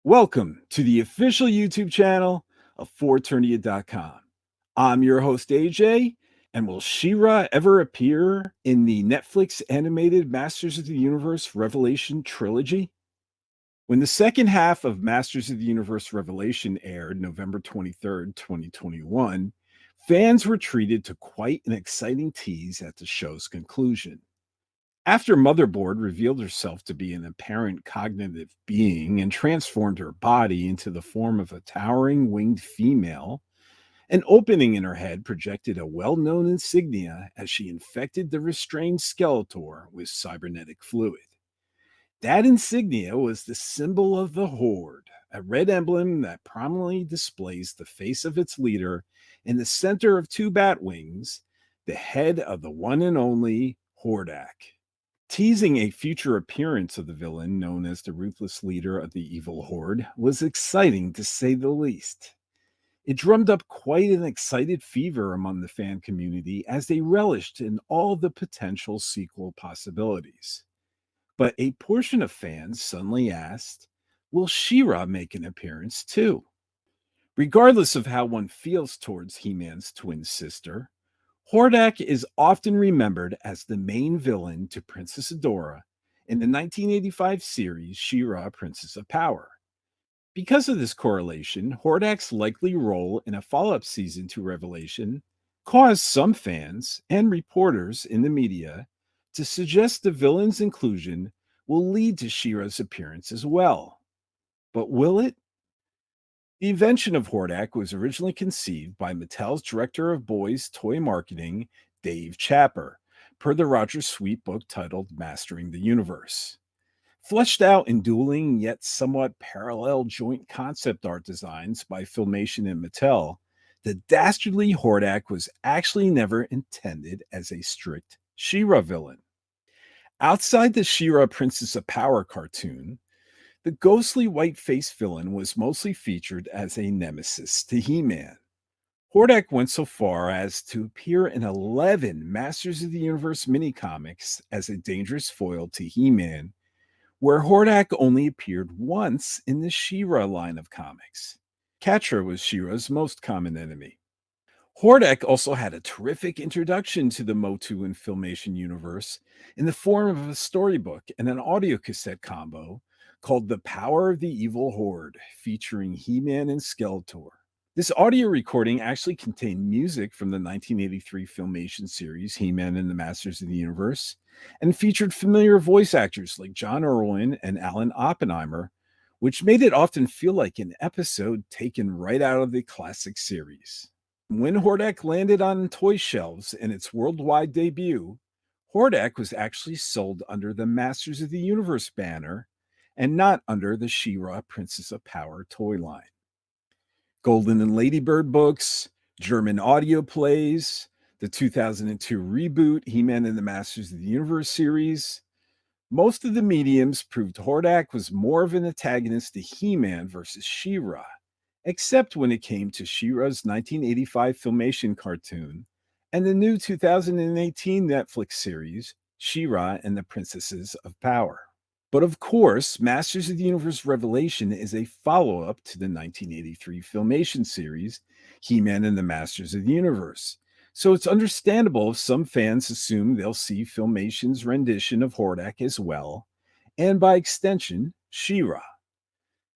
Welcome to the official YouTube channel of Eternia.com. I'm your host, AJ, and will She-Ra ever appear in the Netflix animated Masters of the Universe Revelation trilogy? When the second half of Masters of the Universe Revelation aired November 23rd, 2021, fans were treated to quite an exciting tease at the show's conclusion. After Motherboard revealed herself to be an apparent cognitive being and transformed her body into the form of a towering winged female, an opening in her head projected a well-known insignia as she infected the restrained Skeletor with cybernetic fluid. That insignia was the symbol of the Horde, a red emblem that prominently displays the face of its leader in the center of two bat wings, the head of the one and only Hordak. Teasing a future appearance of the villain known as the ruthless leader of the evil horde was exciting to say the least. It drummed up quite an excited fever among the fan community as they relished in all the potential sequel possibilities. But a portion of fans suddenly asked, will She-Ra make an appearance too? Regardless of how one feels towards He-Man's twin sister, Hordak is often remembered as the main villain to Princess Adora in the 1985 series She-Ra, Princess of Power. Because of this correlation, Hordak's likely role in a follow-up season to Revelation caused some fans and reporters in the media to suggest the villain's inclusion will lead to She-Ra's appearance as well. But will it? The invention of Hordak was originally conceived by Mattel's director of boys toy marketing, Dave Chapper, per the Roger Sweet book titled Mastering the Universe. Fleshed out in dueling yet somewhat parallel joint concept art designs by Filmation and Mattel, the dastardly Hordak was actually never intended as a strict She-Ra villain. Outside the She-Ra Princess of Power cartoon, the ghostly white-faced villain was mostly featured as a nemesis to He-Man. Hordak went so far as to appear in 11 Masters of the Universe mini-comics as a dangerous foil to He-Man, where Hordak only appeared once in the She-Ra line of comics. Catra was She-Ra's most common enemy. Hordak also had a terrific introduction to the Motu and Filmation universe in the form of a storybook and an audio cassette combo called The Power of the Evil Horde, featuring He-Man and Skeletor. This audio recording actually contained music from the 1983 Filmation series He-Man and the Masters of the Universe, and featured familiar voice actors like John Irwin and Alan Oppenheimer, which made it often feel like an episode taken right out of the classic series. When Hordak landed on toy shelves in its worldwide debut, Hordak was actually sold under the Masters of the Universe banner and not under the She-Ra Princess of Power toy line. Golden and Ladybird books, German audio plays, the 2002 reboot He-Man and the Masters of the Universe series, most of the mediums proved Hordak was more of an antagonist to He-Man versus She-Ra, except when it came to She-Ra's 1985 Filmation cartoon and the new 2018 Netflix series, She-Ra and the Princesses of Power. But of course, Masters of the Universe Revelation is a follow-up to the 1983 Filmation series, He-Man and the Masters of the Universe. So it's understandable if some fans assume they'll see Filmation's rendition of Hordak as well, and by extension, She-Ra.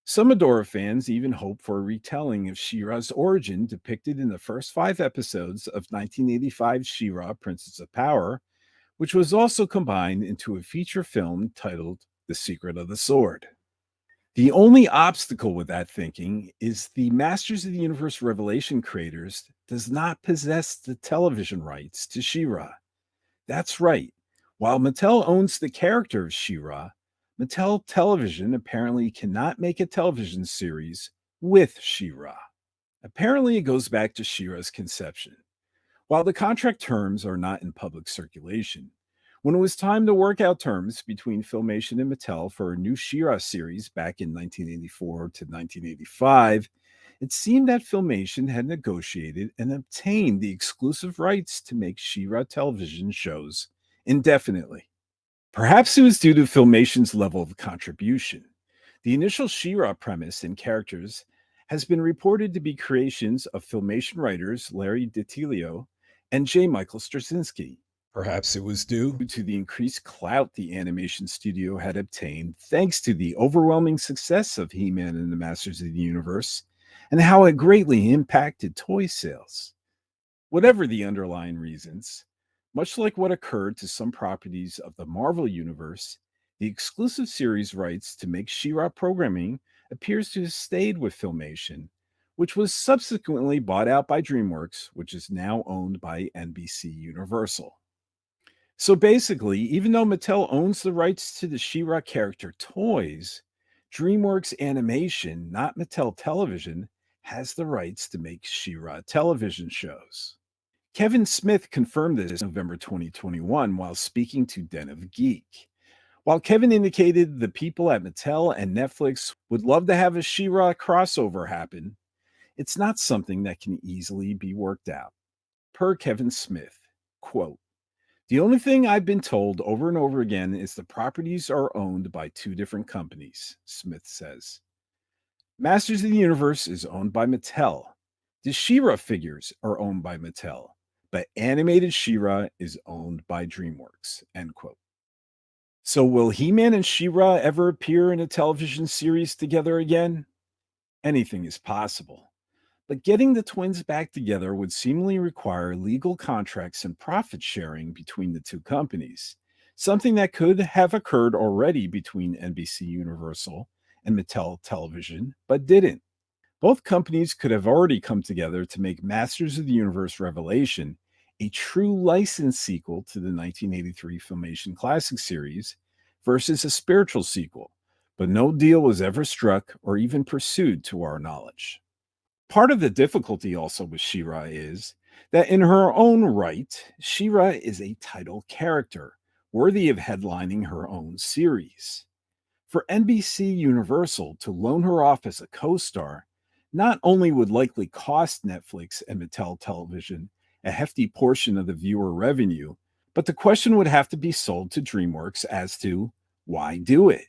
Some Adora fans even hope for a retelling of She-Ra's origin depicted in the first 5 episodes of 1985 She-Ra, Princess of Power, which was also combined into a feature film titled The Secret of the Sword. The only obstacle with that thinking is the Masters of the Universe Revelation creators does not possess the television rights to She-Ra. That's right. While Mattel owns the character of She-Ra, Mattel Television apparently cannot make a television series with She-Ra. Apparently, it goes back to She-Ra's conception. While the contract terms are not in public circulation, when it was time to work out terms between Filmation and Mattel for a new She-Ra series back in 1984 to 1985, it seemed that Filmation had negotiated and obtained the exclusive rights to make She-Ra television shows indefinitely. Perhaps it was due to Filmation's level of contribution. The initial She-Ra premise and characters has been reported to be creations of Filmation writers Larry DiTilio and J. Michael Straczynski. Perhaps it was due to the increased clout the animation studio had obtained thanks to the overwhelming success of He-Man and the Masters of the Universe and how it greatly impacted toy sales. Whatever the underlying reasons, much like what occurred to some properties of the Marvel Universe, the exclusive series rights to make She-Ra programming appears to have stayed with Filmation, which was subsequently bought out by DreamWorks, which is now owned by NBC Universal. So basically, even though Mattel owns the rights to the She-Ra character toys, DreamWorks Animation, not Mattel Television, has the rights to make She-Ra television shows. Kevin Smith confirmed this in November 2021 while speaking to Den of Geek. While Kevin indicated the people at Mattel and Netflix would love to have a She-Ra crossover happen, it's not something that can easily be worked out. Per Kevin Smith, quote, "The only thing I've been told over and over again is the properties are owned by two different companies," Smith says. Masters of the Universe is owned by Mattel. The She-Ra figures are owned by Mattel, but animated She-Ra is owned by DreamWorks, end quote. So will He-Man and She-Ra ever appear in a television series together again? Anything is possible. But getting the twins back together would seemingly require legal contracts and profit sharing between the two companies, something that could have occurred already between NBC Universal and Mattel Television, but didn't. Both companies could have already come together to make Masters of the Universe Revelation a true license sequel to the 1983 Filmation Classic series versus a spiritual sequel, but no deal was ever struck or even pursued to our knowledge. Part of the difficulty also with She-Ra is that in her own right, She-Ra is a title character worthy of headlining her own series. For NBC Universal to loan her off as a co-star not only would likely cost Netflix and Mattel Television a hefty portion of the viewer revenue, but the question would have to be sold to DreamWorks as to why do it?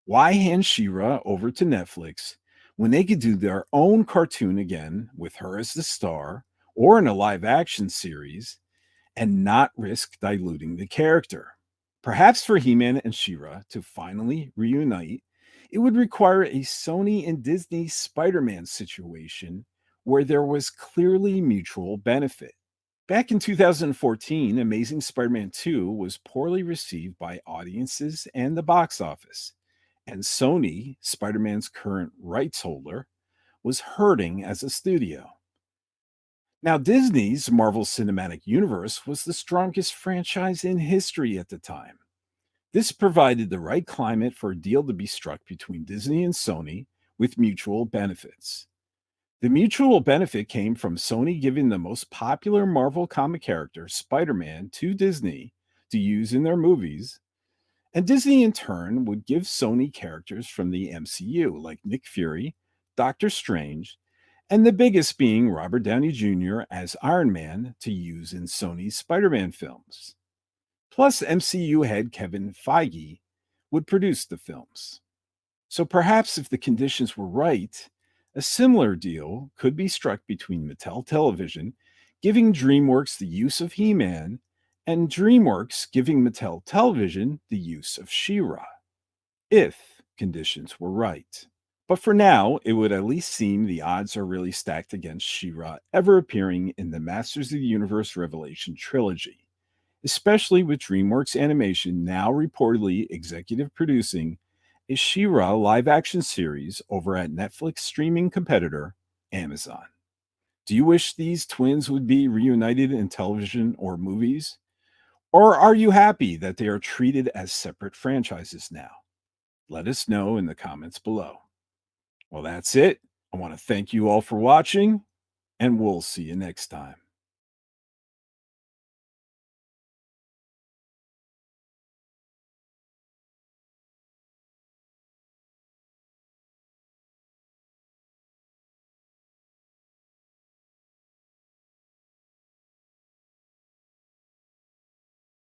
Why hand She-Ra over to Netflix when they could do their own cartoon again with her as the star or in a live action series and not risk diluting the character? Perhaps for He-Man and She-Ra to finally reunite, it would require a Sony and Disney Spider-Man situation where there was clearly mutual benefit. Back in 2014, Amazing Spider-Man 2 was poorly received by audiences and the box office, and Sony, Spider-Man's current rights holder, was hurting as a studio. Now, Disney's Marvel Cinematic Universe was the strongest franchise in history at the time. This provided the right climate for a deal to be struck between Disney and Sony with mutual benefits. The mutual benefit came from Sony giving the most popular Marvel comic character, Spider-Man, to Disney to use in their movies, and Disney in turn would give Sony characters from the MCU like Nick Fury, Doctor Strange, and the biggest being Robert Downey Jr. as Iron Man to use in Sony's Spider-Man films. Plus, MCU head Kevin Feige would produce the films. So perhaps if the conditions were right, a similar deal could be struck between Mattel Television giving DreamWorks the use of He-Man and DreamWorks giving Mattel Television the use of She-Ra, if conditions were right. But for now, it would at least seem the odds are really stacked against She-Ra ever appearing in the Masters of the Universe Revelation trilogy, especially with DreamWorks Animation now reportedly executive producing a She-Ra live-action series over at Netflix streaming competitor Amazon. Do you wish these twins would be reunited in television or movies? Or are you happy that they are treated as separate franchises now? Let us know in the comments below. Well, that's it. I want to thank you all for watching, and we'll see you next time.